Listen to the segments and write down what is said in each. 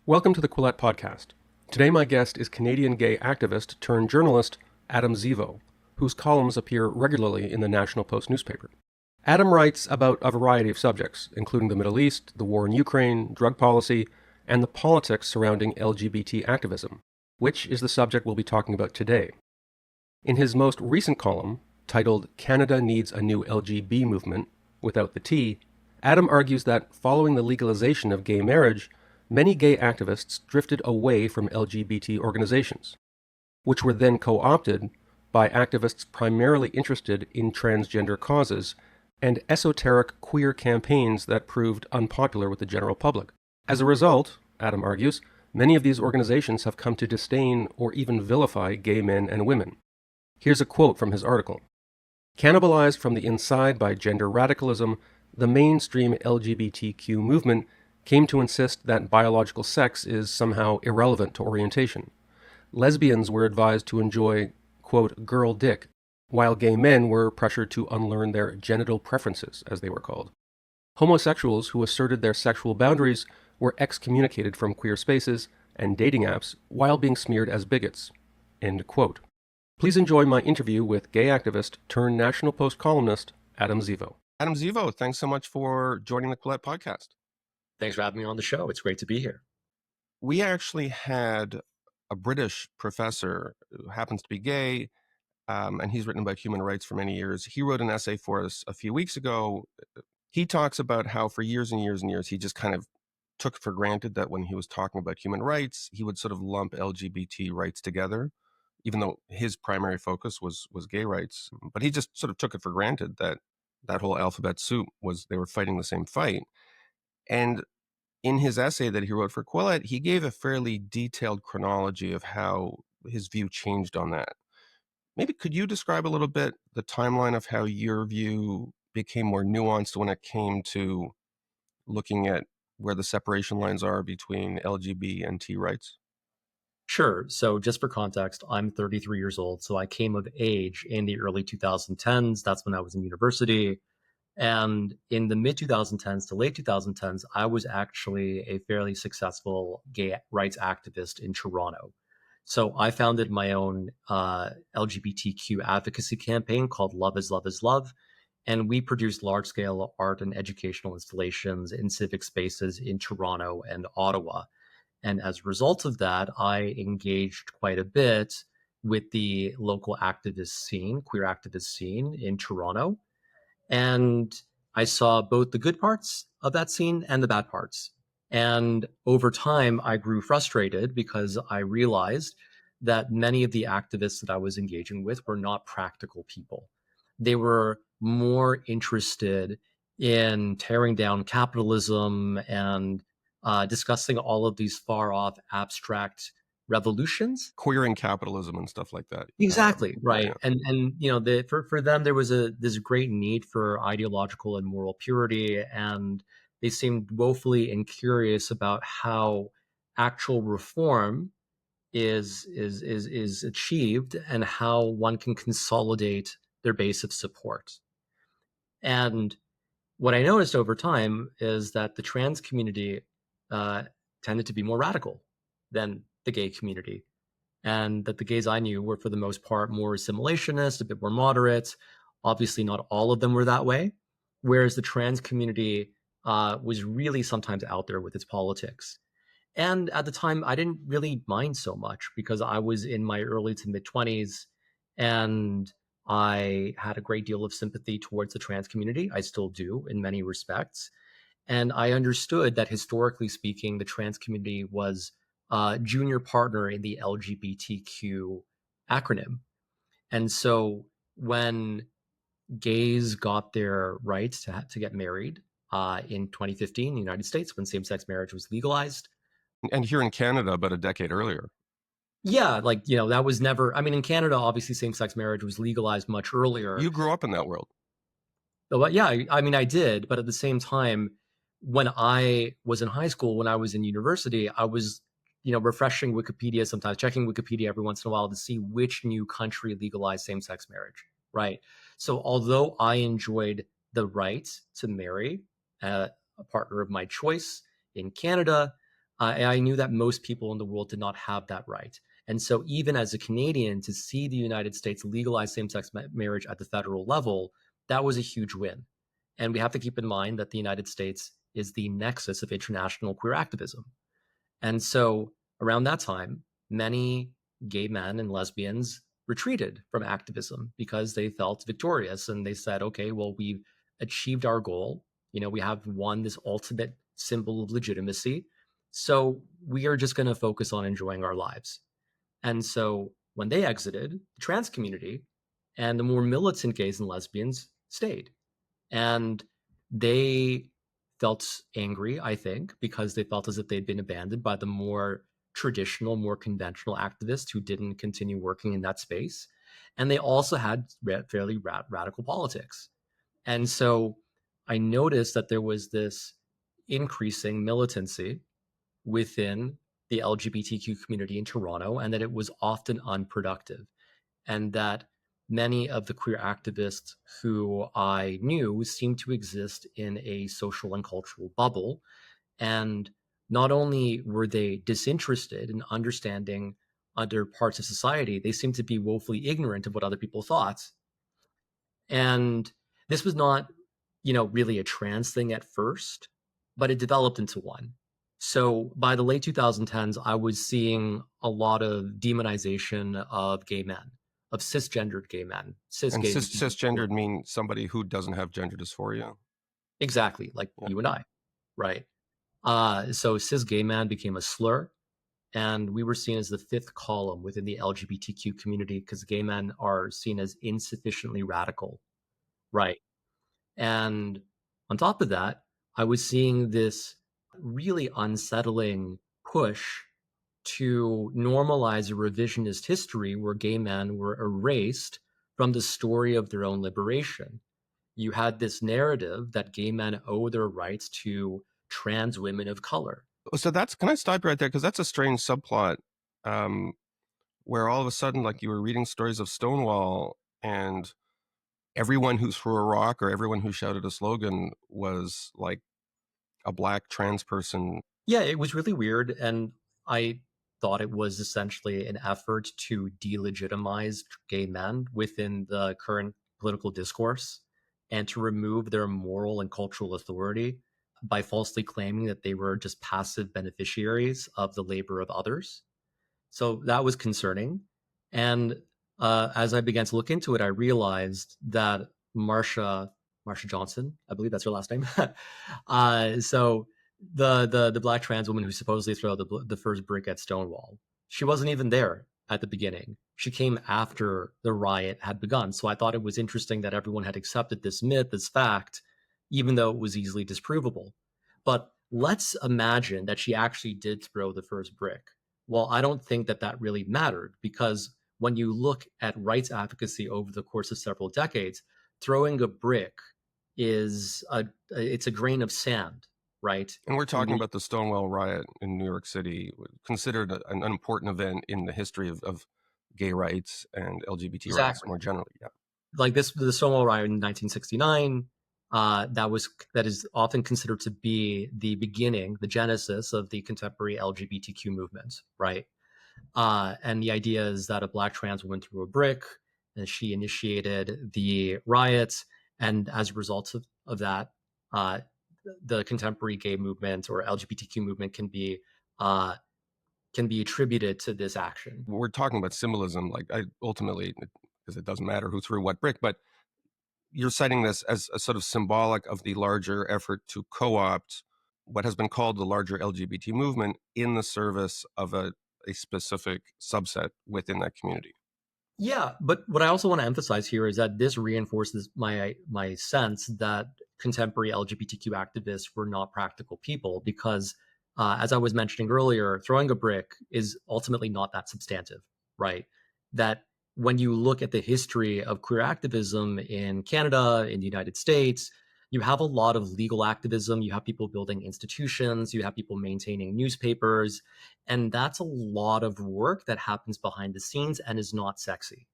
Welcome to the Quillette podcast. Today my guest is Canadian gay activist turned journalist Adam Zivo, whose columns appear regularly in the National Post newspaper. Adam writes about a variety of subjects, including the Middle East, the war in Ukraine, drug policy, and the politics surrounding LGBT activism, which is the subject we'll be talking about today. In his most recent column, titled Canada Needs a New LGB Movement, without the T, Adam argues that following the legalization of gay marriage, many gay activists drifted away from LGBT organizations, which were then co-opted by activists primarily interested in transgender causes and esoteric queer campaigns that proved unpopular with the general public. As a result, Adam argues, many of these organizations have come to disdain or even vilify gay men and women. Here's a quote from his article. Cannibalized from the inside by gender radicalism, the mainstream LGBTQ movement came to insist that biological sex is somehow irrelevant to orientation. Lesbians were advised to enjoy, quote, girl dick, while gay men were pressured to unlearn their genital preferences, as they were called. Homosexuals who asserted their sexual boundaries were excommunicated from queer spaces and dating apps while being smeared as bigots, end quote. Please enjoy my interview with gay activist turned National Post columnist Adam Zivo. Adam Zivo, thanks so much for joining the Quillette podcast. Thanks for having me on the show. It's great to be here. We actually had a British professor who happens to be gay, and he's written about human rights for many years. He wrote an essay for us a few weeks ago. He talks about how for years and years and years, he just kind of took for granted that when he was talking about human rights, he would sort of lump LGBT rights together, even though his primary focus was gay rights. But he just sort of took it for granted that that whole alphabet soup they were fighting the same fight. And in his essay that he wrote for Quillette, he gave a fairly detailed chronology of how his view changed on that. Maybe could you describe a little bit the timeline of how your view became more nuanced when it came to looking at where the separation lines are between LGBT and T rights? Sure. So just for context, I'm 33 years old. So I came of age in the early 2010s. That's when I was in university. And in the mid 2010s to late 2010s, I was actually a fairly successful gay rights activist in Toronto. So I founded my own LGBTQ advocacy campaign called Love is Love is Love. And we produced large scale art and educational installations in civic spaces in Toronto and Ottawa. And as a result of that, I engaged quite a bit with the local activist scene, queer activist scene in Toronto. And I saw both the good parts of that scene and the bad parts. And over time, I grew frustrated because I realized that many of the activists that I was engaging with were not practical people. They were more interested in tearing down capitalism and discussing all of these far off abstract revolutions, queering capitalism and stuff like that. Exactly, right. Yeah. And you know, for them there was this great need for ideological and moral purity, and they seemed woefully incurious about how actual reform is achieved and how one can consolidate their base of support. And what I noticed over time is that the trans community tended to be more radical than the gay community, and that the gays I knew were, for the most part, more assimilationist, a bit more moderate. Obviously, not all of them were that way, whereas the trans community was really sometimes out there with its politics. And at the time, I didn't really mind so much because I was in my early to mid 20s and I had a great deal of sympathy towards the trans community. I still do in many respects. And I understood that historically speaking, the trans community was a junior partner in the LGBTQ acronym. And so when gays got their rights to get married in 2015 in the United States, when same-sex marriage was legalized. And here in Canada, about a decade earlier. Yeah, like, you know, that was never, I mean, in Canada, obviously same-sex marriage was legalized much earlier. You grew up in that world. But yeah, I mean, I did. But at the same time, when I was in high school, when I was in university, I was, you know, refreshing Wikipedia sometimes, checking Wikipedia every once in a while to see which new country legalized same-sex marriage, right? So although I enjoyed the right to marry a partner of my choice in Canada, I knew that most people in the world did not have that right. And so, even as a Canadian, to see the United States legalize same sex marriage at the federal level, that was a huge win. And we have to keep in mind that the United States is the nexus of international queer activism. And so, around that time, many gay men and lesbians retreated from activism because they felt victorious and they said, okay, well, we've achieved our goal. We have won this ultimate symbol of legitimacy. So we are just going to focus on enjoying our lives. And so when they exited, the trans community and the more militant gays and lesbians stayed. And they felt angry, I think, because they felt as if they'd been abandoned by the more traditional, more conventional activists who didn't continue working in that space. And they also had fairly radical politics. And so I noticed that there was this increasing militancy within the LGBTQ community in Toronto, and that it was often unproductive, and that many of the queer activists who I knew seemed to exist in a social and cultural bubble. And not only were they disinterested in understanding other parts of society, they seemed to be woefully ignorant of what other people thought. And this was not, really a trans thing at first, but it developed into one. So by the late 2010s, I was seeing a lot of demonization of gay men, of cisgendered gay men. And Gays. cisgendered mean somebody who doesn't have gender dysphoria. Exactly, like Yeah. you and I, right? So cis gay man became a slur, and we were seen as the fifth column within the LGBTQ community because gay men are seen as insufficiently radical, right? And on top of that, I was seeing this really unsettling push to normalize a revisionist history where gay men were erased from the story of their own liberation. You had this narrative that gay men owe their rights to trans women of color. So can I stop you right there? Because that's a strange subplot, um, where all of a sudden, like, you were reading stories of Stonewall, and everyone who threw a rock or everyone who shouted a slogan was like a black trans person. Yeah, it was really weird. And I thought it was essentially an effort to delegitimize gay men within the current political discourse and to remove their moral and cultural authority by falsely claiming that they were just passive beneficiaries of the labor of others. So that was concerning. And as I began to look into it, I realized that Marsha Johnson, I believe that's her last name. So the black trans woman who supposedly threw the first brick at Stonewall, she wasn't even there at the beginning. She came after the riot had begun. So I thought it was interesting that everyone had accepted this myth, this fact, even though it was easily disprovable. But let's imagine that she actually did throw the first brick. Well, I don't think that that really mattered, because when you look at rights advocacy over the course of several decades, throwing a brick it's a grain of sand, right? And we're talking about the Stonewall Riot in New York City, considered an important event in the history of gay rights and LGBT rights more generally. Yeah. Like the Stonewall Riot in 1969, that is often considered to be the beginning, the genesis of the contemporary LGBTQ movement, right? And the idea is that a black trans woman threw a brick, and she initiated the riots, and as a result of that, the contemporary gay movement or LGBTQ movement can be attributed to this action. We're talking about symbolism, like, ultimately, because it doesn't matter who threw what brick, but you're citing this as a sort of symbolic of the larger effort to co-opt what has been called the larger LGBT movement in the service of a specific subset within that community. Yeah, but what I also want to emphasize here is that this reinforces my sense that contemporary LGBTQ activists were not practical people, because as I was mentioning earlier, throwing a brick is ultimately not that substantive, right? That when you look at the history of queer activism in Canada, in the United States, you have a lot of legal activism, you have people building institutions, you have people maintaining newspapers, and that's a lot of work that happens behind the scenes and is not sexy.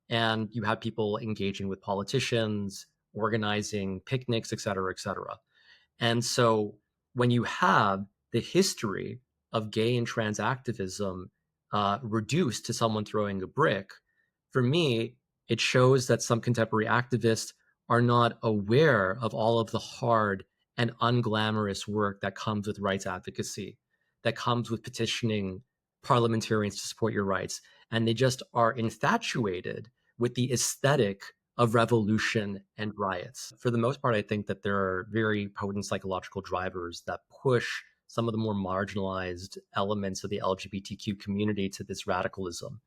And you have people engaging with politicians, organizing picnics, et cetera, et cetera. And so when you have the history of gay and trans activism reduced to someone throwing a brick, for me, it shows that some contemporary activists are not aware of all of the hard and unglamorous work that comes with rights advocacy, that comes with petitioning parliamentarians to support your rights. And they just are infatuated with the aesthetic of revolution and riots. For the most part, I think that there are very potent psychological drivers that push some of the more marginalized elements of the LGBTQ community to this radicalism.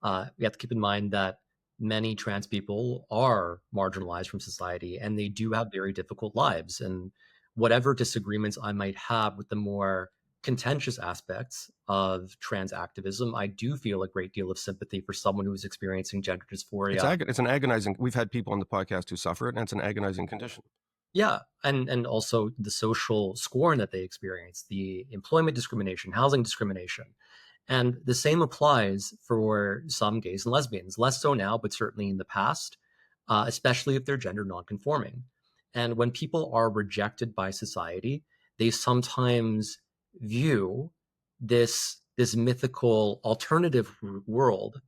We have to keep in mind that many trans people are marginalized from society and they do have very difficult lives. And whatever disagreements I might have with the more contentious aspects of trans activism, I do feel a great deal of sympathy for someone who is experiencing gender dysphoria. It's an agonizing. We've had people on the podcast who suffer it, and it's an agonizing condition. Yeah, and also the social scorn that they experience, the employment discrimination, housing discrimination. And the same applies for some gays and lesbians, less so now, but certainly in the past, especially if they're gender nonconforming. And when people are rejected by society, they sometimes view this mythical alternative world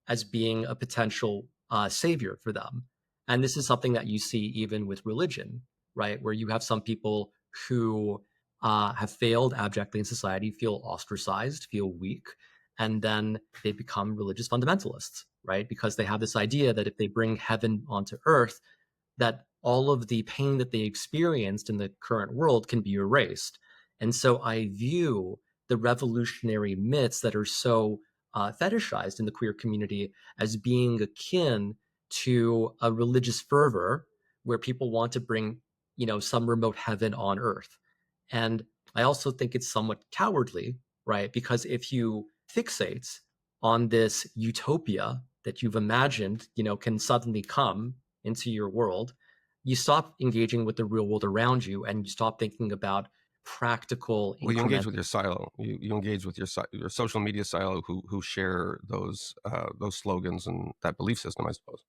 as being a potential savior for them. And this is something that you see even with religion, right? Where you have some people who have failed abjectly in society, feel ostracized, feel weak, and then they become religious fundamentalists, right? Because they have this idea that if they bring heaven onto earth, that all of the pain that they experienced in the current world can be erased. And so I view the revolutionary myths that are so fetishized in the queer community as being akin to a religious fervor where people want to bring, some remote heaven on earth. And I also think it's somewhat cowardly, right? Because if you fixate on this utopia that you've imagined, can suddenly come into your world, you stop engaging with the real world around you and you stop thinking about practical Well, you engage incremental. with your silo. You engage with your social media silo who share those slogans and that belief system, I suppose.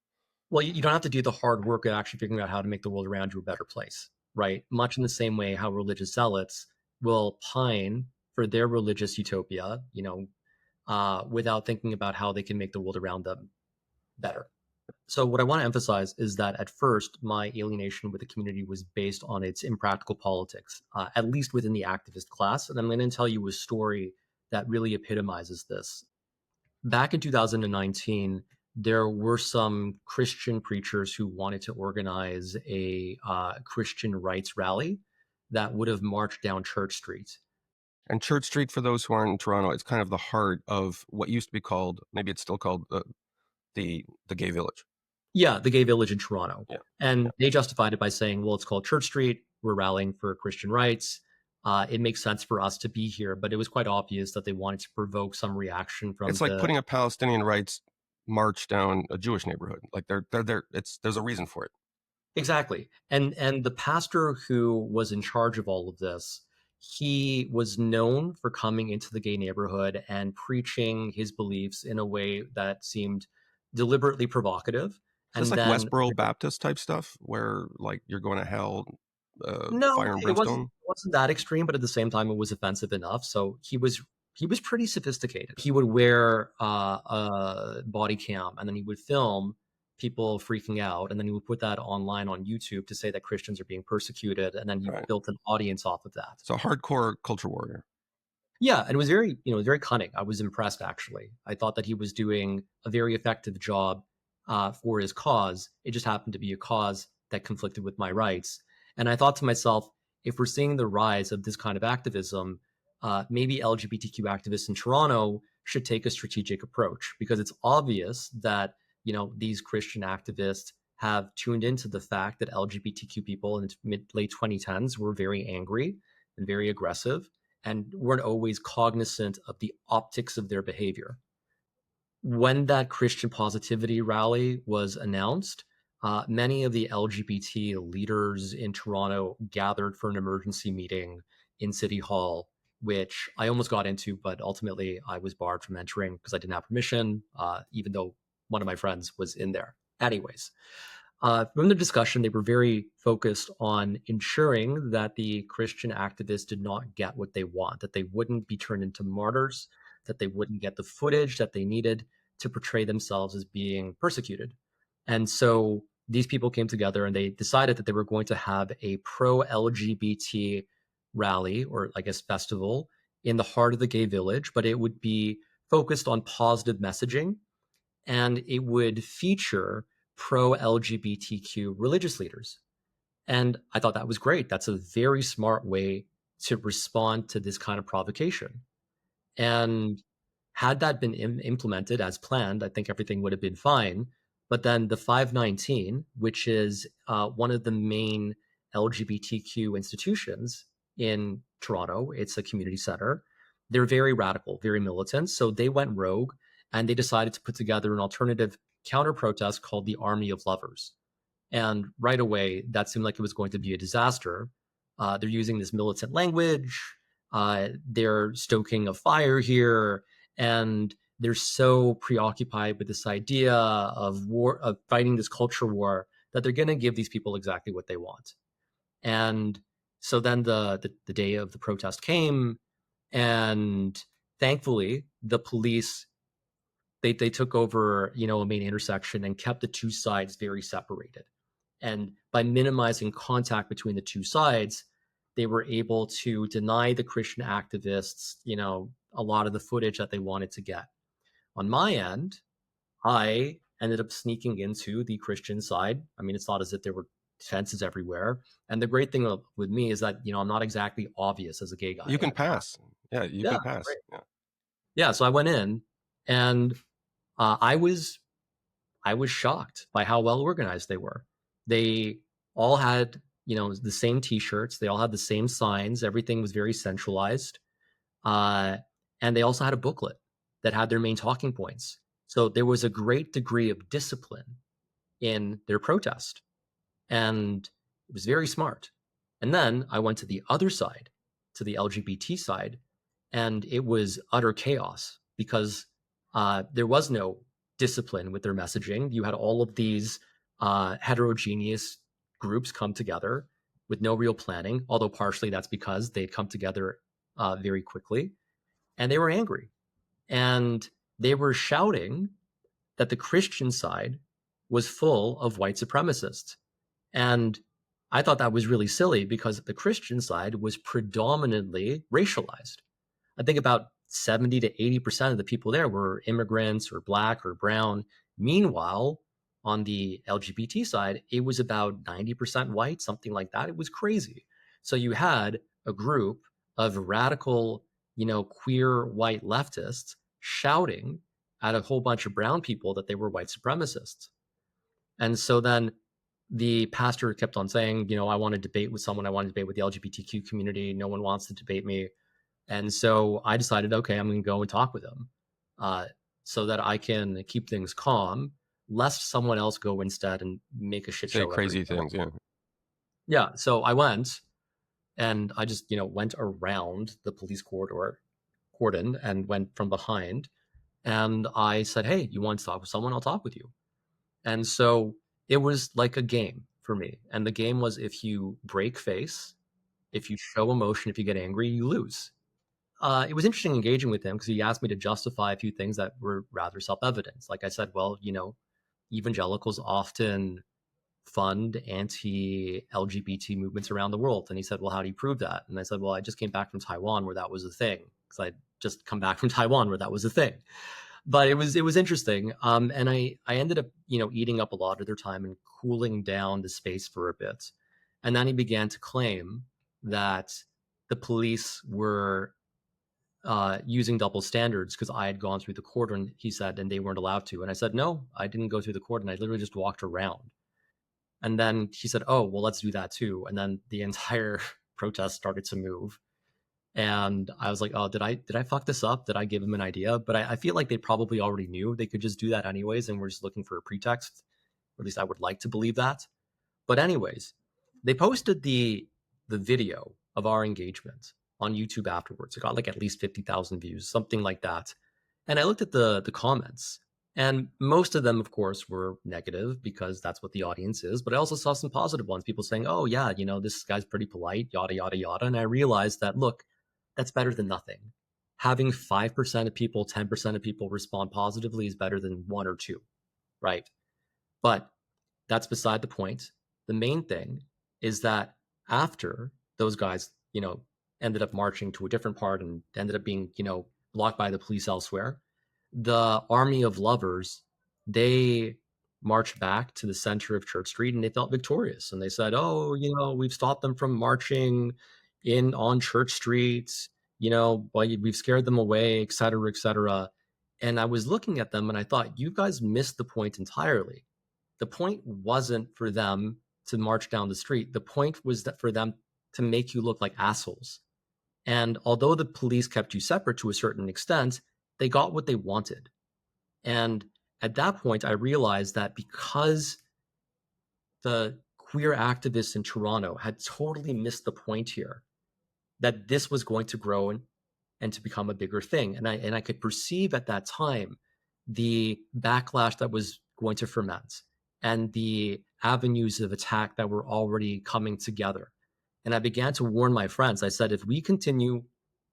Well, you don't have to do the hard work of actually figuring out how to make the world around you a better place, right? Much in the same way how religious zealots will pine for their religious utopia, without thinking about how they can make the world around them better. So what I want to emphasize is that at first, my alienation with the community was based on its impractical politics, at least within the activist class. And I'm going to tell you a story that really epitomizes this. Back in 2019, there were some Christian preachers who wanted to organize a Christian rights rally that would have marched down Church Street. And Church Street, for those who aren't in Toronto, it's kind of the heart of what used to be called, maybe it's still called the gay village. Yeah, the gay village in Toronto. Yeah. And they justified it by saying, well, it's called Church Street. We're rallying for Christian rights. It makes sense for us to be here. But it was quite obvious that they wanted to provoke some reaction from It's like putting a Palestinian rights march down a Jewish neighborhood. Like they're there. There's a reason for it. Exactly. And the pastor who was in charge of all of this, he was known for coming into the gay neighborhood and preaching his beliefs in a way that seemed deliberately provocative. It's like then Westboro Baptist type stuff where like you're going to hell, no, fire and it brimstone. wasn't that extreme, but at the same time, it was offensive enough. So he was pretty sophisticated. He would wear a body cam, and then he would film people freaking out, and then he would put that online on YouTube to say that Christians are being persecuted, and then he built an audience off of that. So hardcore culture warrior. Yeah, and it was very, very cunning. I was impressed, actually. I thought that he was doing a very effective job for his cause. It just happened to be a cause that conflicted with my rights. And I thought to myself, if we're seeing the rise of this kind of activism, maybe LGBTQ activists in Toronto should take a strategic approach, because it's obvious that, these Christian activists have tuned into the fact that LGBTQ people in the late 2010s were very angry and very aggressive and weren't always cognizant of the optics of their behavior. When that Christian positivity rally was announced, many of the LGBT leaders in Toronto gathered for an emergency meeting in City Hall, which I almost got into, but ultimately I was barred from entering because I didn't have permission, even though one of my friends was in there. Anyways, From the discussion, they were very focused on ensuring that the Christian activists did not get what they want, that they wouldn't be turned into martyrs, that they wouldn't get the footage that they needed to portray themselves as being persecuted. And so these people came together and they decided that they were going to have a pro-LGBT rally, or I guess festival, in the heart of the gay village, but it would be focused on positive messaging, and it would feature pro LGBTQ religious leaders. And I thought that was great. That's a very smart way to respond to this kind of provocation. And had that been implemented as planned, I think everything would have been fine. But then the 519, which is one of the main LGBTQ institutions in Toronto, it's a community center. They're very radical, very militant. So they went rogue and they decided to put together an alternative counter protest called the Army of Lovers. And right away, that seemed like it was going to be a disaster. They're using this militant language. They're stoking a fire here, and they're so preoccupied with this idea of war, of fighting this culture war, that they're going to give these people exactly what they want. And so then the day of the protest came, and thankfully the police they took over, a main intersection and kept the two sides very separated. And by minimizing contact between the two sides, they were able to deny the Christian activists, a lot of the footage that they wanted to get. On my end, I ended up sneaking into the Christian side. I mean, it's not as if there were fences everywhere. And the great thing with me is that, I'm not exactly obvious as a gay guy. You can pass. Yeah, you can pass. Right. Yeah. Yeah, so I went in, and I was shocked by how well organized they were. They all had, the same T-shirts. They all had the same signs. Everything was very centralized. And they also had a booklet that had their main talking points. So there was a great degree of discipline in their protest. And it was very smart. And then I went to the other side, to the LGBT side, and it was utter chaos because there was no discipline with their messaging. You had all of these heterogeneous groups come together with no real planning, although partially that's because they'd come together very quickly, and they were angry. And they were shouting that the Christian side was full of white supremacists. And I thought that was really silly because the Christian side was predominantly racialized. I think about 70 to 80% of the people there were immigrants or black or brown. Meanwhile, on the LGBT side, it was about 90% white, something like that. It was crazy. So you had a group of radical, queer white leftists shouting at a whole bunch of brown people that they were white supremacists. And so then the pastor kept on saying, I want to debate with someone. I want to debate with the LGBTQ community. No one wants to debate me. And so I decided, okay, I'm going to go and talk with him so that I can keep things calm, lest someone else go instead and make a shit show. Say crazy things, yeah. Yeah, so I went and I just, went around the police cordon and went from behind. And I said, hey, you want to talk with someone? I'll talk with you. And so it was like a game for me. And the game was, if you break face, if you show emotion, if you get angry, you lose. It was interesting engaging with him because he asked me to justify a few things that were rather self-evident. Like I said, well, evangelicals often fund anti-LGBT movements around the world. And he said, well, how do you prove that? And I said, well, I just came back from Taiwan where that was a thing, because I'd just come back from Taiwan where that was a thing. But it was interesting. And I ended up, eating up a lot of their time and cooling down the space for a bit. And then he began to claim that the police were using double standards because I had gone through the cordon, he said, and they weren't allowed to. And I said, no, I didn't go through the cordon. I literally just walked around. And then he said, oh, well, let's do that too. And then the entire protest started to move. And I was like, oh, did I fuck this up? Did I give him an idea? But I feel like they probably already knew they could just do that anyways. And we're just looking for a pretext. Or at least I would like to believe that. But anyways, they posted the video of our engagement on YouTube afterwards. It got like at least 50,000 views, something like that. And I looked at the comments, And most of them, of course, were negative because that's what the audience is. But I also saw some positive ones, people saying, oh, yeah, this guy's pretty polite, yada, yada, yada. And I realized that, look, that's better than nothing. Having 5% of people, 10% of people respond positively is better than one or two, right? But that's beside the point. The main thing is that after those guys, ended up marching to a different part and ended up being, blocked by the police elsewhere, the army of lovers, they marched back to the center of Church Street and they felt victorious. And they said, oh, we've stopped them from marching in on Church Street, but we've scared them away, et cetera, et cetera. And I was looking at them and I thought, you guys missed the point entirely. The point wasn't for them to march down the street. The point was that for them to make you look like assholes. And although the police kept you separate to a certain extent, they got what they wanted. And at that point, I realized that because the queer activists in Toronto had totally missed the point here, that this was going to grow and to become a bigger thing. And I could perceive at that time the backlash that was going to ferment and the avenues of attack that were already coming together. And I began to warn my friends. I said, if we continue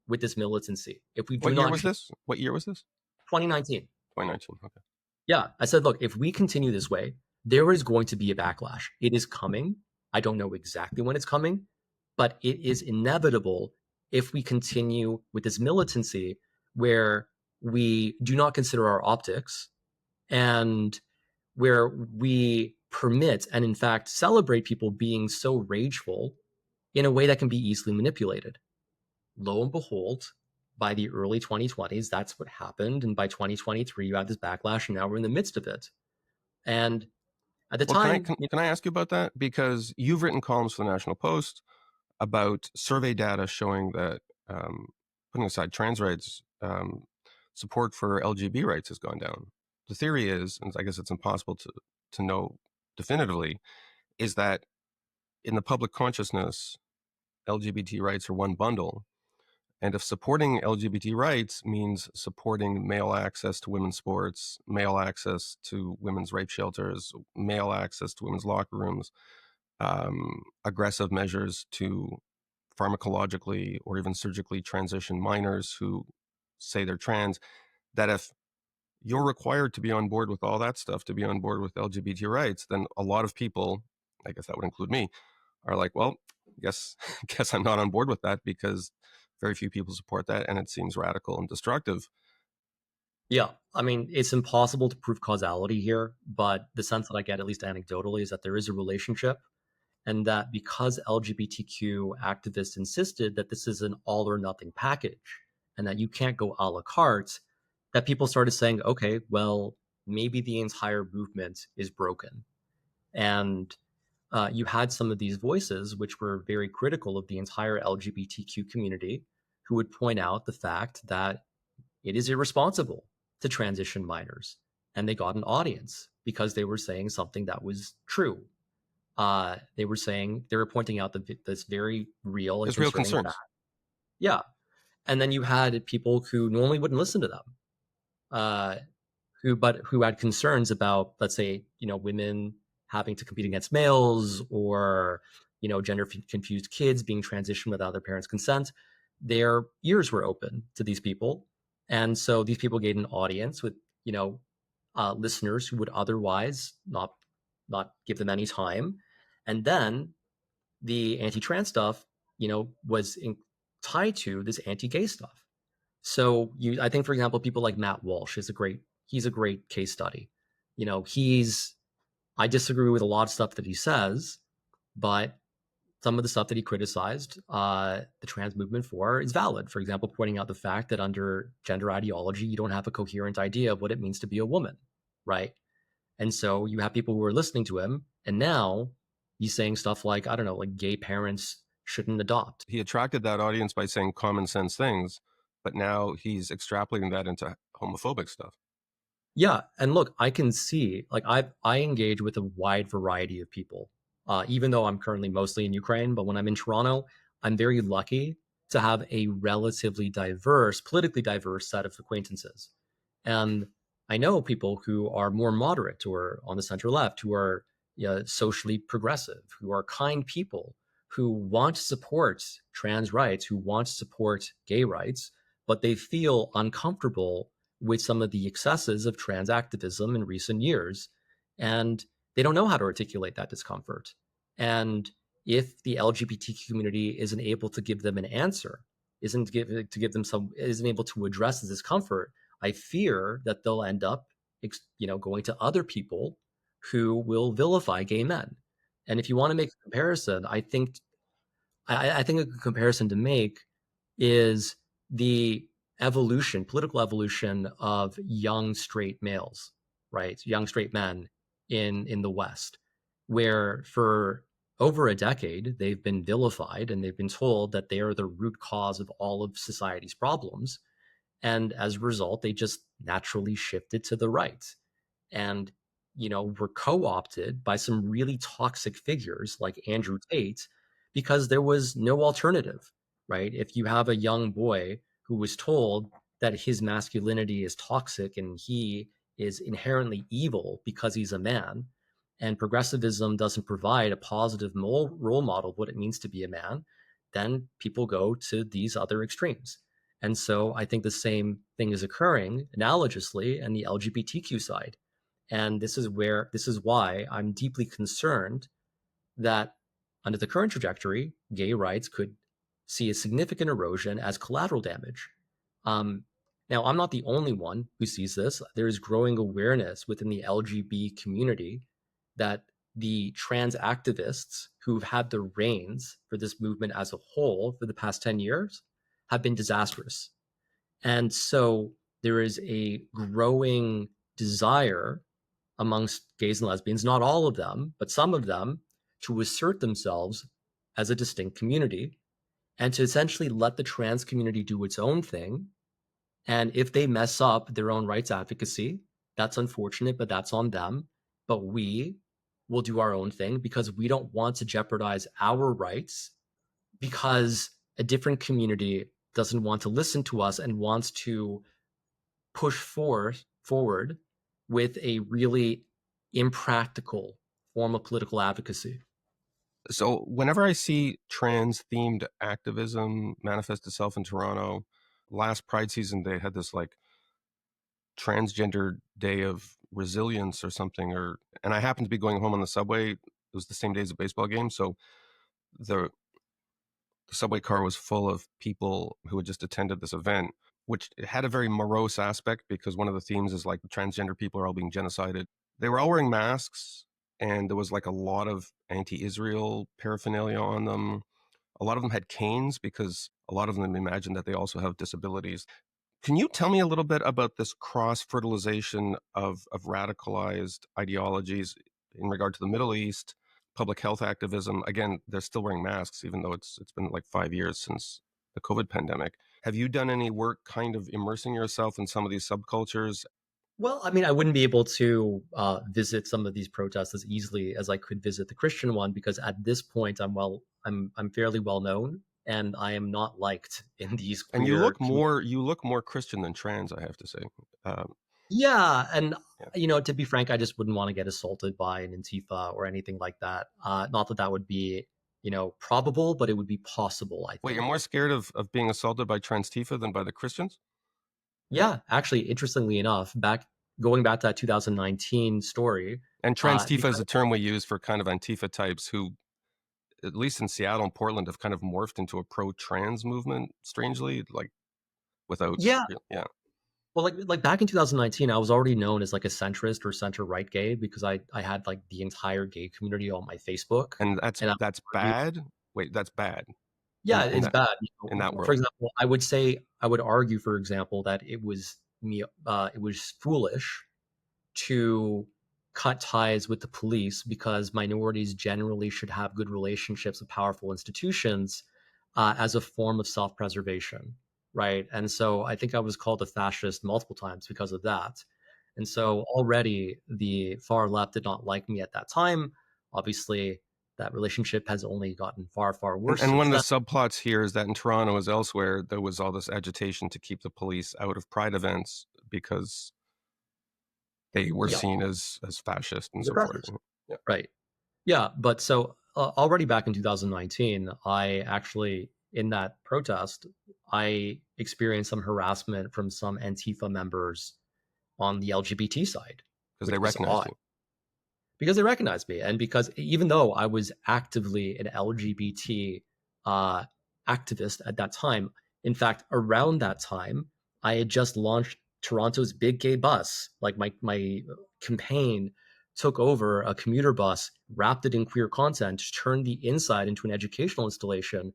with this militancy, if we do What year not, was this? What year was this? 2019. 2019. Okay. Yeah. I said, look, if we continue this way, there is going to be a backlash. It is coming. I don't know exactly when it's coming, but it is inevitable if we continue with this militancy where we do not consider our optics and where we permit and in fact celebrate people being so rageful in a way that can be easily manipulated. Lo and behold, by the early 2020s, that's what happened. And by 2023, you have this backlash, and now we're in the midst of it. And at the time... Can I ask you about that? Because you've written columns for the National Post about survey data showing that, putting aside trans rights, support for LGBT rights has gone down. The theory is, and I guess it's impossible to know definitively, is that in the public consciousness, LGBT rights are one bundle. And if supporting LGBT rights means supporting male access to women's sports, male access to women's rape shelters, male access to women's locker rooms, aggressive measures to pharmacologically or even surgically transition minors who say they're trans, that if you're required to be on board with all that stuff, to be on board with LGBT rights, then a lot of people, I guess that would include me, are like, well, guess I'm not on board with that because very few people support that and it seems radical and destructive. Yeah, I mean, it's impossible to prove causality here, but the sense that I get, at least anecdotally, is that there is a relationship, and that because LGBTQ activists insisted that this is an all or nothing package and that you can't go a la carte, that people started saying, okay, well, maybe the entire movement is broken. And you had some of these voices which were very critical of the entire LGBTQ community, who would point out the fact that it is irresponsible to transition minors. And they got an audience because they were saying something that was true. They were pointing out this very real and There's real concerns. fact. Yeah. And then you had people who normally wouldn't listen to them, who had concerns about, let's say, women having to compete against males, or, gender confused kids being transitioned without their parents' consent. Their ears were open to these people. And so these people gained an audience with, listeners who would otherwise not give them any time. And then the anti-trans stuff, was tied to this anti-gay stuff. So I think, for example, people like Matt Walsh he's a great case study. I disagree with a lot of stuff that he says, but some of the stuff that he criticized the trans movement for is valid. For example, pointing out the fact that under gender ideology, you don't have a coherent idea of what it means to be a woman, right? And so you have people who are listening to him, and now he's saying stuff like, I don't know, like gay parents shouldn't adopt. He attracted that audience by saying common sense things, but now he's extrapolating that into homophobic stuff. Yeah, and look, I can see, like, I engage with a wide variety of people, even though I'm currently mostly in Ukraine. But when I'm in Toronto, I'm very lucky to have a relatively diverse, politically diverse set of acquaintances. And I know people who are more moderate or on the center left, who are socially progressive, who are kind people, who want to support trans rights, who want to support gay rights, but they feel uncomfortable with some of the excesses of trans activism in recent years. And they don't know how to articulate that discomfort. And if the LGBT community isn't able to give them an answer, isn't able to address the discomfort, I fear that they'll end up, going to other people who will vilify gay men. And if you want to make a comparison, I think a good comparison to make is the political evolution of young straight males, right? Young straight men in the West, where for over a decade they've been vilified and they've been told that they are the root cause of all of society's problems. And as a result, they just naturally shifted to the right. And, were co-opted by some really toxic figures like Andrew Tate because there was no alternative, right? If you have a young boy who was told that his masculinity is toxic and he is inherently evil because he's a man, and progressivism doesn't provide a positive role model of what it means to be a man, then people go to these other extremes. And so I think the same thing is occurring analogously in the LGBTQ side. And this is why I'm deeply concerned that under the current trajectory, gay rights could see a significant erosion as collateral damage. Um, Now, I'm not the only one who sees this. There is growing awareness within the LGBT community that the trans activists who've had the reins for this movement as a whole for the past 10 years have been disastrous. And so there is a growing desire amongst gays and lesbians, not all of them, but some of them, to assert themselves as a distinct community and to essentially let the trans community do its own thing. And if they mess up their own rights advocacy, that's unfortunate, but that's on them. But we will do our own thing because we don't want to jeopardize our rights because a different community doesn't want to listen to us and wants to push forward with a really impractical form of political advocacy. So whenever I see trans-themed activism manifest itself in Toronto, last Pride season they had this like transgender day of resilience or something, and I happened to be going home on the subway. It was the same day as a baseball game, so the subway car was full of people who had just attended this event, which had a very morose aspect because one of the themes is like transgender people are all being genocided. They were all wearing masks, and there was like a lot of anti-Israel paraphernalia on them. A lot of them had canes because a lot of them imagine that they also have disabilities. Can you tell me a little bit about this cross-fertilization of radicalized ideologies in regard to the Middle East, public health activism? Again, they're still wearing masks, even though it's been like 5 years since the COVID pandemic. Have you done any work kind of immersing yourself in some of these subcultures? Well, I mean, I wouldn't be able to visit some of these protests as easily as I could visit the Christian one because at this point, I'm fairly well known, and I am not liked in these And queer. you look more Christian than trans, I have to say. Um, Yeah, and yeah. to be frank, I just wouldn't want to get assaulted by an Antifa or anything like that. Not that that would be, probable, but it would be possible, I Wait, you're think. more scared of being assaulted by Transtifa than by the Christians? Yeah, actually, interestingly enough, going back to that 2019 story, And Transtifa is because a term we use for kind of Antifa types who, at least in Seattle and Portland, have kind of morphed into a pro-trans movement, strangely, like without, yeah, yeah. well, like back in 2019, I was already known as like a centrist or center right gay because I had like the entire gay community on my Facebook, And that's and that's bad. Wait, that's bad yeah, in it's that bad. For world. example, I would argue, for example, that it was foolish to cut ties with the police because minorities generally should have good relationships with powerful institutions as a form of self-preservation, right? And so I think I was called a fascist multiple times because of that. And so already the far left did not like me at that time. Obviously, that relationship has only gotten far, far worse And one since of the then. subplots here is that in Toronto as elsewhere, there was all this agitation to keep the police out of Pride events because they were Yeah, seen as fascist and so forth. repressors. Yeah. Right. Yeah, but so already back in 2019, I actually, in that protest, I experienced some harassment from some Antifa members on the LGBT side, Because they which was recognized odd you. because they recognized me. And because even though I was actively an LGBT uh, activist at that time, in fact, around that time, I had just launched Toronto's Big Gay Bus. Like my campaign took over a commuter bus, wrapped it in queer content, turned the inside into an educational installation.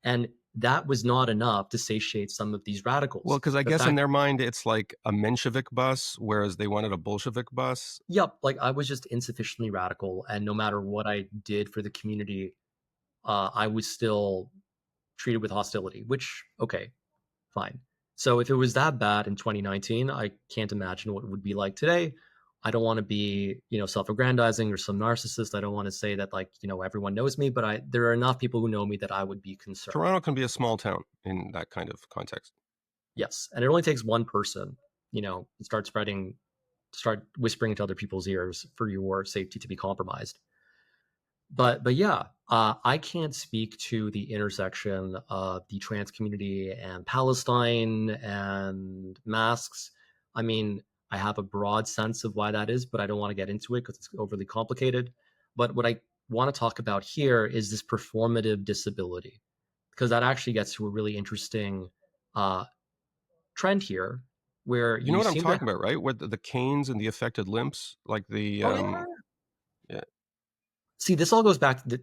And that was not enough to satiate some of these Well, radicals. because I The guess in fact, their mind it's like a Menshevik bus, whereas they wanted a Bolshevik bus. yep, like I was just insufficiently radical. And no matter what I did for the community, I was still treated with hostility, which, okay, fine. So if it was that bad in 2019, I can't imagine what it would be like today. I don't want to be, self-aggrandizing or some narcissist. I don't want to say that like, everyone knows me, but there are enough people who know me that I would be concerned. Toronto can be a small town in that kind of context. Yes. And it only takes one person, to start whispering into other people's ears for your safety to be compromised. But yeah, I can't speak to the intersection of the trans community and Palestine and masks. I mean, I have a broad sense of why that is, but I don't want to get into it because it's overly complicated. But what I want to talk about here is this performative disability, because that actually gets to a really interesting uh, trend here, where You know you what I'm seem to have, talking about, right? Where the canes and the affected limps, like the oh yeah. yeah. See, this all goes back to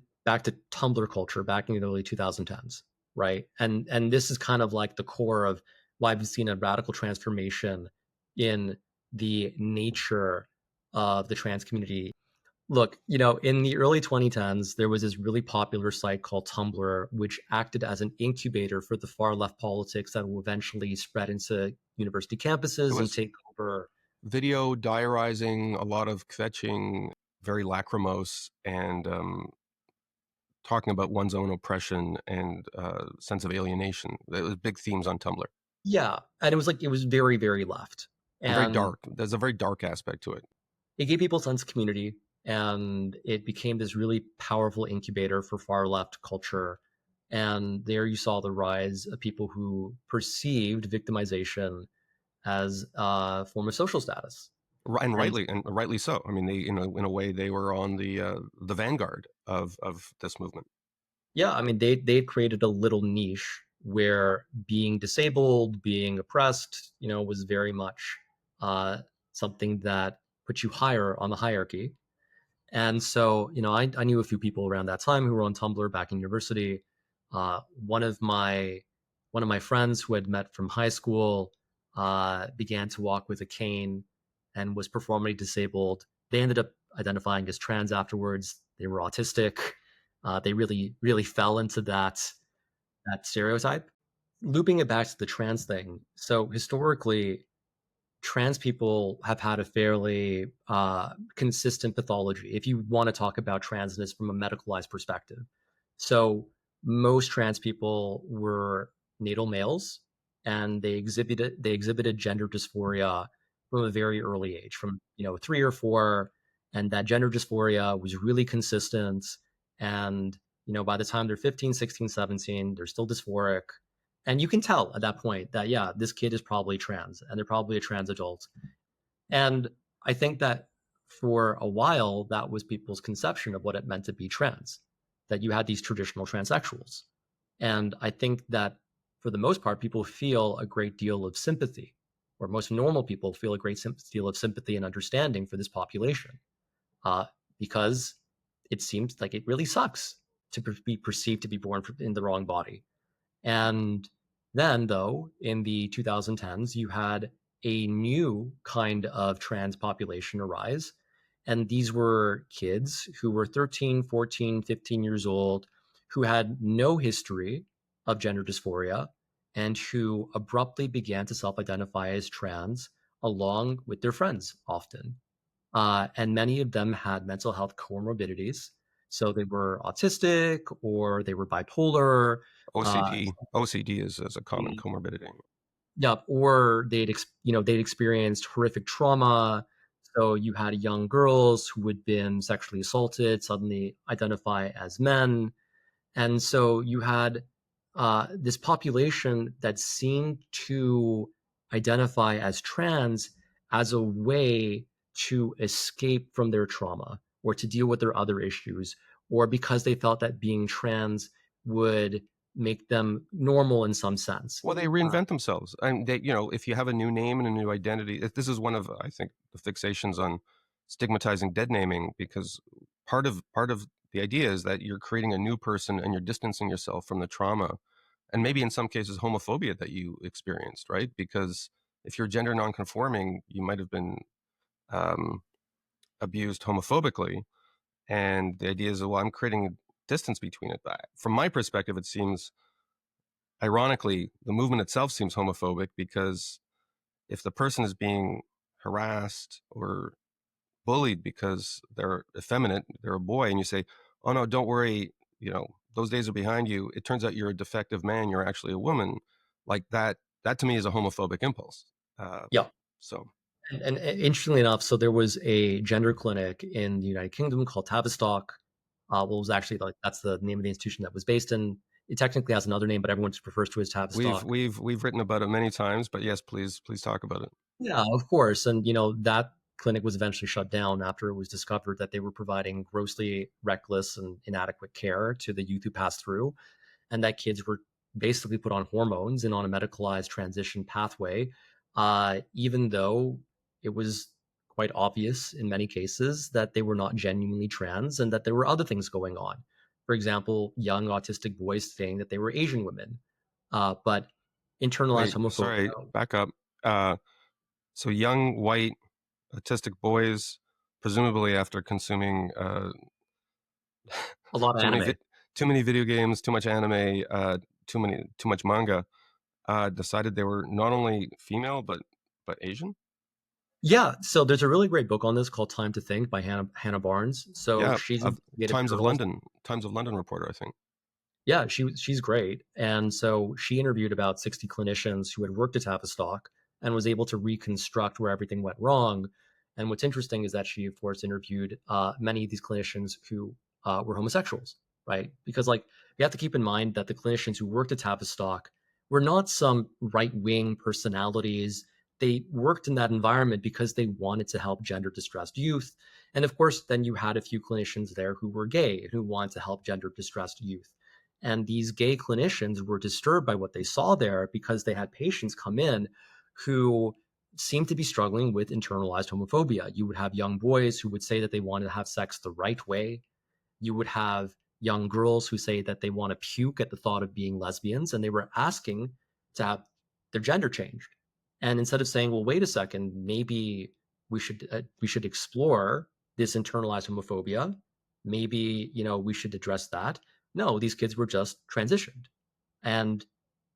Tumblr culture back in the early 2010s, right? And this is kind of like the core of why we've seen a radical transformation in the nature of the trans community. Look, in the early 2010s, there was this really popular site called Tumblr, which acted as an incubator for the far left politics that will eventually spread into university It campuses and was take over. video diarizing, a lot of kvetching, very lachrymose, and talking about one's own oppression and sense of alienation. It was big themes on Tumblr, Yeah, and it was very, very left. and very And dark. There's a very dark aspect to it. it gave people a sense of community, and it became this really powerful incubator for far left culture. And there you saw the rise of people who perceived victimization as a form of social status. And And rightly so. I mean, they, in a way, they were on the vanguard of this movement. yeah, I mean, they had created a little niche where being disabled, being oppressed, was very much something that put you higher on the hierarchy. And so, I knew a few people around that time who were on Tumblr back in university. One of my friends who had met from high school began to walk with a cane and was performally disabled. They ended up identifying as trans afterwards. They were autistic. They really, really fell into that stereotype. Looping it back to the trans thing. So historically, trans people have had a fairly consistent pathology if you want to talk about transness from a medicalized perspective. So most trans people were natal males, and they exhibited gender dysphoria from a very early age, from 3 or 4, and that gender dysphoria was really consistent. And by the time they're 15, 16, 17, they're still dysphoric, and you can tell at that point that, yeah, this kid is probably trans and they're probably a trans adult. And I think that for a while, that was people's conception of what it meant to be trans, that you had these traditional transsexuals. And I think that for the most part, people feel a great deal of sympathy, or most normal people feel a great deal of sympathy and understanding for this population, uh, because it seems like it really sucks to be perceived to be born in the wrong body. And then, though, in the 2010s, you had a new kind of trans population arise. And these were kids who were 13, 14, 15 years old, who had no history of gender dysphoria and who abruptly began to self identify as trans along with their friends often. And many of them had mental health comorbidities. So they were autistic or they were bipolar. Uh, OCD is a common comorbidity. yeah, or they'd experienced horrific trauma. So you had young girls who had been sexually assaulted suddenly identify as men. And so you had this population that seemed to identify as trans as a way to escape from their trauma or to deal with their other issues, or because they felt that being trans would make them normal in some sense. Well, they reinvent themselves, and they, if you have a new name and a new identity, this is one of, I think, the fixations on stigmatizing dead naming, because part of the idea is that you're creating a new person and you're distancing yourself from the trauma, and maybe in some cases homophobia that you experienced, right? Because if you're gender nonconforming, you might have been um, abused homophobically, and the idea is, well, I'm creating a distance between it. But from my perspective, it seems, ironically, the movement itself seems homophobic, because if the person is being harassed or bullied because they're effeminate, they're a boy, and you say, "Oh no, don't worry, those days are behind you. It turns out you're a defective man. You're actually a woman." Like that. That to me is a homophobic impulse. Uh, Yeah. so And interestingly enough, so there was a gender clinic in the United Kingdom called Tavistock. Well, it was actually like that's the name of the institution that was based in. It technically has another name, but everyone just refers to it as we've Tavistock. we've we've written about it many times, but yes, please talk about it. Yeah, of course. And that clinic was eventually shut down after it was discovered that they were providing grossly reckless and inadequate care to the youth who passed through, and that kids were basically put on hormones and on a medicalized transition pathway, even though it was quite obvious in many cases that they were not genuinely trans and that there were other things going on. For example, young autistic boys saying that they were Asian women, but internalized Wait, homophobia. sorry, back up. So young white autistic boys, presumably after consuming A lot of too many anime. too many video games, too much anime, too much manga, decided they were not only female but Asian. Yeah, so there's a really great book on this called Time to Think by Hannah Barnes. So Yeah, she's of investigative journalist. Times of London reporter, I think. Yeah, she's great. And so she interviewed about 60 clinicians who had worked at Tavistock and was able to reconstruct where everything went wrong. And what's interesting is that she, of course, interviewed many of these clinicians who were homosexuals, right? Because, like, you have to keep in mind that the clinicians who worked at Tavistock were not some right wing personalities. They worked in that environment because they wanted to help gender distressed youth. And of course, then you had a few clinicians there who were gay and who wanted to help gender distressed youth. And these gay clinicians were disturbed by what they saw there because they had patients come in who seemed to be struggling with internalized homophobia. You would have young boys who would say that they wanted to have sex the right way. You would have young girls who say that they want to puke at the thought of being lesbians, and they were asking to have their gender changed. And instead of saying, "Well, wait a second, maybe we should explore this internalized homophobia. Maybe we should address that." No, these kids were just transitioned, and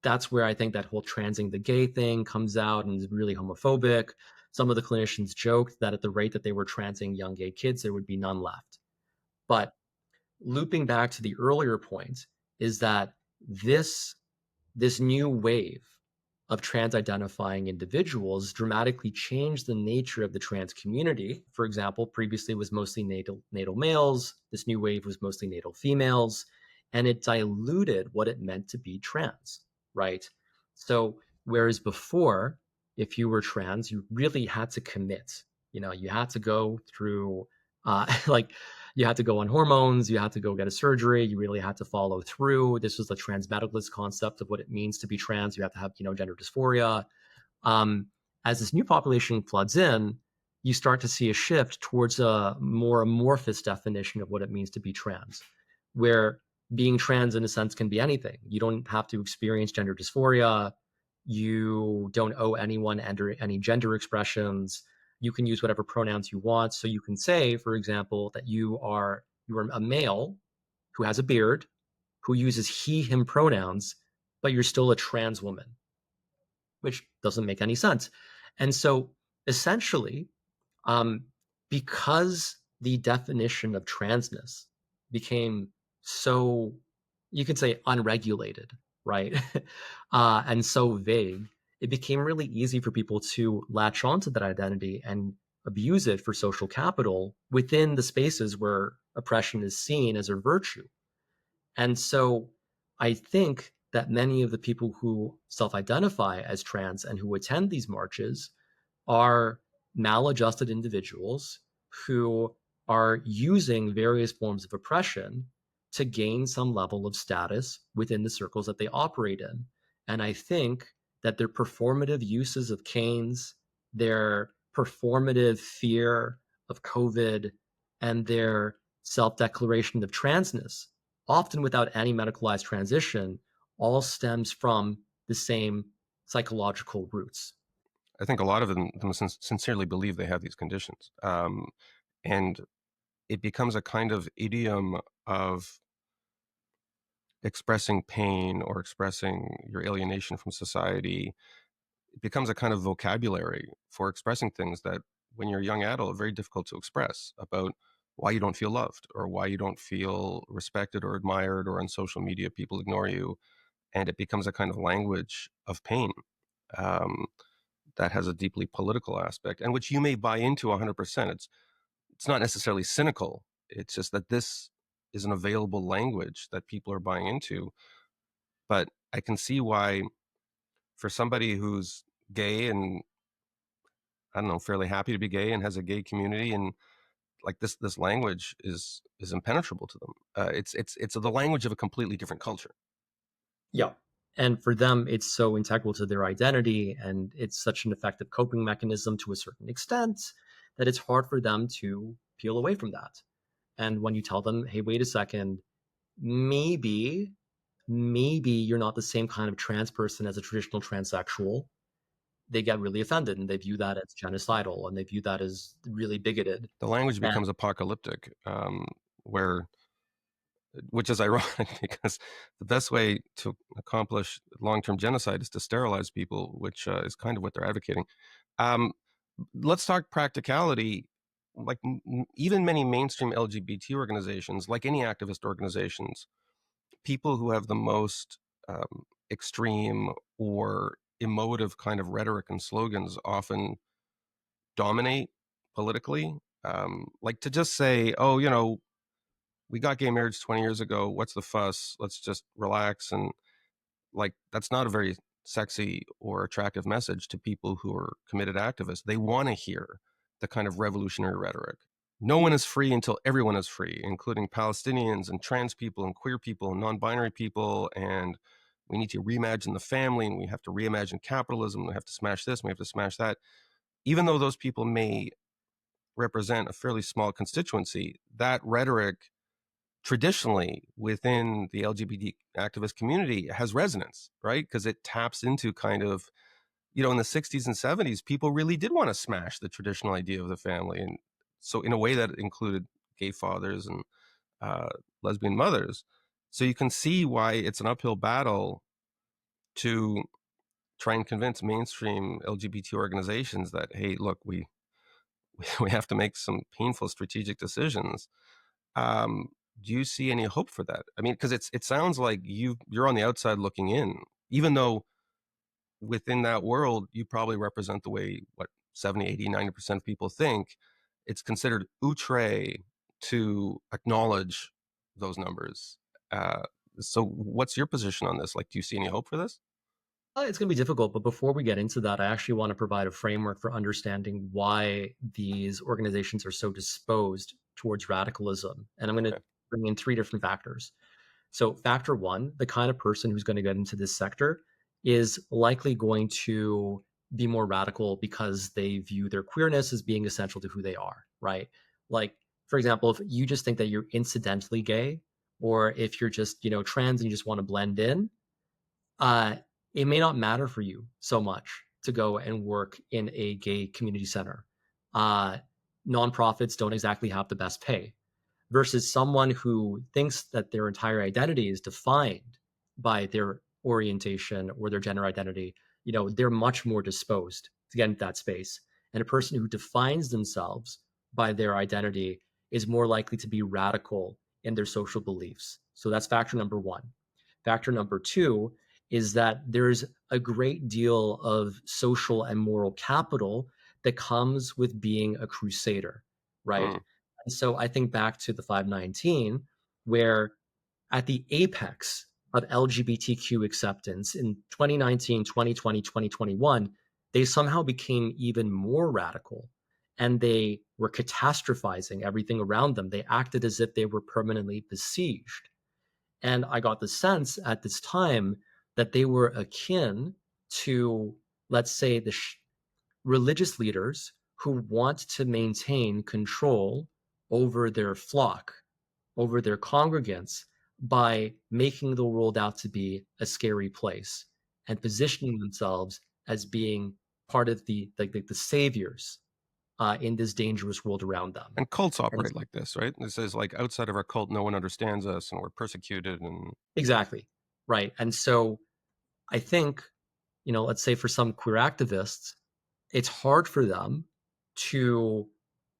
that's where I think that whole transing the gay thing comes out and is really homophobic. Some of the clinicians joked that at the rate that they were transing young gay kids, there would be none left. But looping back to the earlier point is that this this new wave of trans identifying individuals dramatically changed the nature of the trans community. For example, previously it was mostly natal males. This new wave was mostly natal females, and it diluted what it meant to be trans, right? So whereas before, if you were trans, you really had to commit. You had to go through like you had to go on hormones, you had to go get a surgery, you really had to follow through. This was the transmedicalist concept of what it means to be trans. You have to have, gender dysphoria. Um, as this new population floods in, you start to see a shift towards a more amorphous definition of what it means to be trans, where being trans, in a sense, can be anything. You don't have to experience gender dysphoria. You don't owe anyone any gender expressions. You can use whatever pronouns you want. So you can say, for example, that you are a male who has a beard, who uses he, him pronouns, but you're still a trans woman, which doesn't make any sense. And so essentially, um, because the definition of transness became so, you could say, unregulated, right? And so vague, it became really easy for people to latch onto that identity and abuse it for social capital within the spaces where oppression is seen as a virtue. And so I think that many of the people who self identify as trans and who attend these marches are maladjusted individuals who are using various forms of oppression to gain some level of status within the circles that they operate in. And I think that their performative uses of canes, their performative fear of COVID, and their self declaration of transness, often without any medicalized transition, all stems from the same psychological roots. I think a lot of them sincerely believe they have these conditions. And it becomes a kind of idiom of expressing pain or expressing your alienation from society. It becomes a kind of vocabulary for expressing things that, when you're a young adult, are very difficult to express, about why you don't feel loved or why you don't feel respected or admired, or on social media people ignore you. And it becomes a kind of language of pain, um, that has a deeply political aspect, and which you may buy into 100%. It's not necessarily cynical. It's just that this is an available language that people are buying into. But I can see why, for somebody who's gay and, I don't know, fairly happy to be gay and has a gay community, and like this language is impenetrable to them. It's the language of a completely different culture. Yeah. And for them, it's so integral to their identity, and it's such an effective coping mechanism to a certain extent that it's hard for them to peel away from that. And when you tell them, hey, wait a second, maybe, maybe you're not the same kind of trans person as a traditional transsexual, they get really offended and they view that as genocidal and they view that as really bigoted. The language And becomes apocalyptic, where which is ironic because the best way to accomplish long-term genocide is to sterilize people, which is kind of what they're advocating. Um, let's talk practicality. Like, even many mainstream LGBT organizations, like any activist organizations, people who have the most extreme or emotive kind of rhetoric and slogans often dominate politically. Like, to just say, oh, we got gay marriage 20 years ago. What's the fuss? Let's just relax. And like, that's not a very sexy or attractive message to people who are committed activists. They want to hear the kind of revolutionary rhetoric. No one is free until everyone is free, including Palestinians and trans people and queer people and non-binary people. And we need to reimagine the family, and we have to reimagine capitalism. We have to smash this, and we have to smash that. Even though those people may represent a fairly small constituency, that rhetoric traditionally within the LGBT activist community has resonance, right? Because it taps into kind of, in the 60s and 70s, people really did want to smash the traditional idea of the family. And so, in a way, that included gay fathers and uh, lesbian mothers. So you can see why it's an uphill battle to try and convince mainstream LGBT organizations that, hey, look, we have to make some painful strategic decisions. Um, do you see any hope for that? I mean, because it sounds like you're on the outside looking in, even though within that world you probably represent the way, what, 70, 80, 90% of people think. It's considered outre to acknowledge those numbers. Uh, so what's your position on this? Like, do you see any hope for this? it's going to be difficult, but before we get into that, I actually want to provide a framework for understanding why these organizations are so disposed towards radicalism. And I'm going to Okay. bring in three different factors. So, factor one, the kind of person who's going to get into this sector is likely going to be more radical because they view their queerness as being essential to who they are, right? Like, for example, if you just think that you're incidentally gay, or if you're just, trans and you just want to blend in, uh, it may not matter for you so much to go and work in a gay community center. Uh, Nonprofits don't exactly have the best pay versus someone who thinks that their entire identity is defined by their orientation or their gender identity. They're much more disposed to get into that space. And a person who defines themselves by their identity is more likely to be radical in their social beliefs. So that's factor number one. Factor number two is that there's a great deal of social and moral capital that comes with being a crusader, right? Mm. And so I think back to the 519, where at the apex of LGBTQ acceptance in 2019, 2020, 2021, they somehow became even more radical and they were catastrophizing everything around them. They acted as if they were permanently besieged. And I got the sense at this time that they were akin to, let's say, religious leaders who want to maintain control over their flock, over their congregants, by making the world out to be a scary place and positioning themselves as being part of the saviors in this dangerous world around them. And cults And operate like this, right? This is like outside of our cult, no one understands us and we're persecuted. And exactly, right. And so I think, let's say for some queer activists, it's hard for them to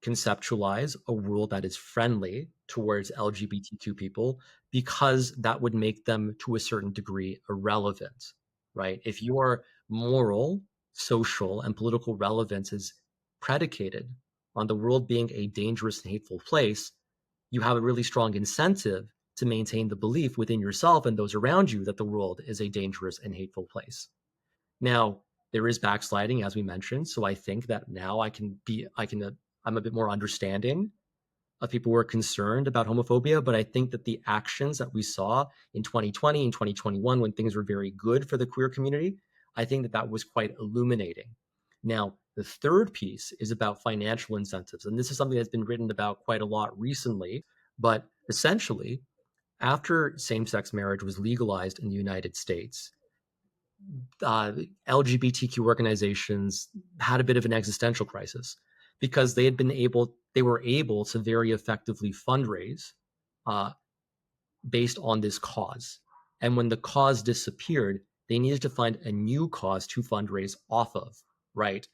conceptualize a world that is friendly towards LGBTQ people because that would make them, to a certain degree, irrelevant, right? If your moral, social, and political relevance is predicated on the world being a dangerous and hateful place, you have a really strong incentive to maintain the belief within yourself and those around you that the world is a dangerous and hateful place. Now, there is backsliding, as we mentioned. So I think that now I'm a bit more understanding of people who are concerned about homophobia. But I think that the actions that we saw in 2020 and 2021, when things were very good for the queer community, I think that that was quite illuminating. Now, the third piece is about financial incentives. And this is something that's been written about quite a lot recently. But essentially, after same sex marriage was legalized in the United States, LGBTQ organizations had a bit of an existential crisis because they were able to very effectively fundraise uh, based on this cause. And when the cause disappeared, they needed to find a new cause to fundraise off of, right?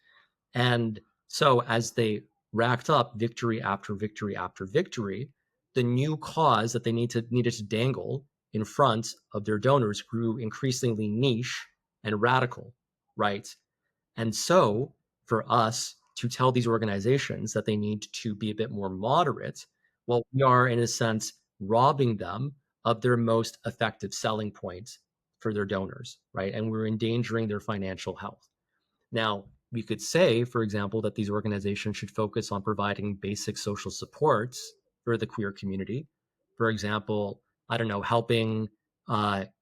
And so as they racked up victory after victory after victory, the new cause that they needed to dangle in front of their donors grew increasingly niche and radical, right? And so for us to tell these organizations that they need to be a bit more moderate, well, we are in a sense robbing them of their most effective selling point for their donors, right? And we're endangering their financial health. Now, we could say, for example, that these organizations should focus on providing basic social supports for the queer community. For example, I don't know, helping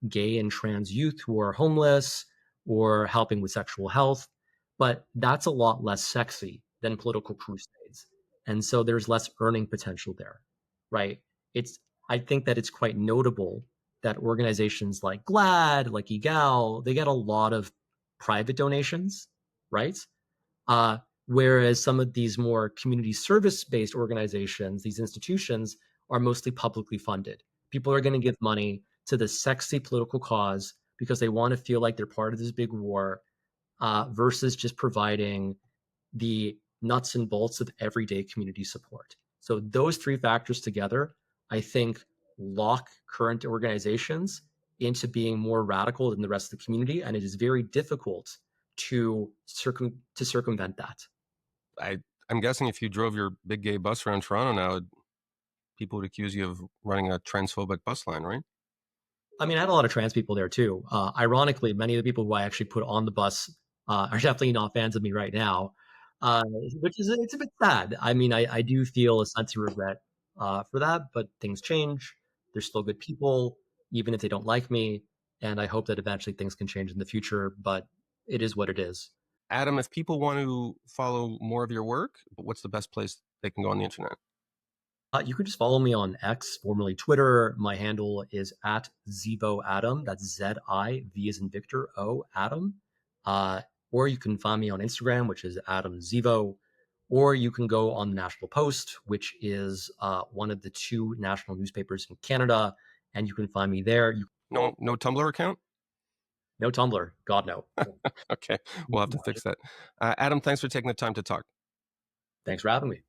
gay and trans youth who are homeless or helping with sexual health. But that's a lot less sexy than political crusades. And so there's less earning potential there, right? I think that it's quite notable that organizations like GLAAD, like EGAL, they get a lot of private donations, right? Uh, Whereas some of these more community service based organizations, these institutions, are mostly publicly funded. People are going to give money to the sexy political cause because they want to feel like they're part of this big war, versus just providing the nuts and bolts of everyday community support. So those three factors together, I think, lock current organizations into being more radical than the rest of the community, and it is very difficult to circumvent that. I, I'm guessing if you drove your big gay bus around Toronto now, people would accuse you of running a transphobic bus line, right? I mean, I had a lot of trans people there too. Ironically, many of the people who I actually put on the bus are definitely not fans of me right now, which is it's a bit sad. I mean, I do feel a sense of regret for that, but things change. They're still good people, even if they don't like me, and I hope that eventually things can change in the future. But it is what it is. Adam, if people want to follow more of your work, what's the best place they can go on the internet? You could just follow me on X, formerly Twitter. My handle is at Zivo Adam. That's Z-I-V as in Victor, O Adam. Uh, or you can find me on Instagram, which is Adam Zivo. Or you can go on the National Post, which is one of the two national newspapers in Canada, and you can find me there. No Tumblr account? No Tumblr, God no. Okay, we'll have to fix that. Adam, thanks for taking the time to talk. Thanks for having me.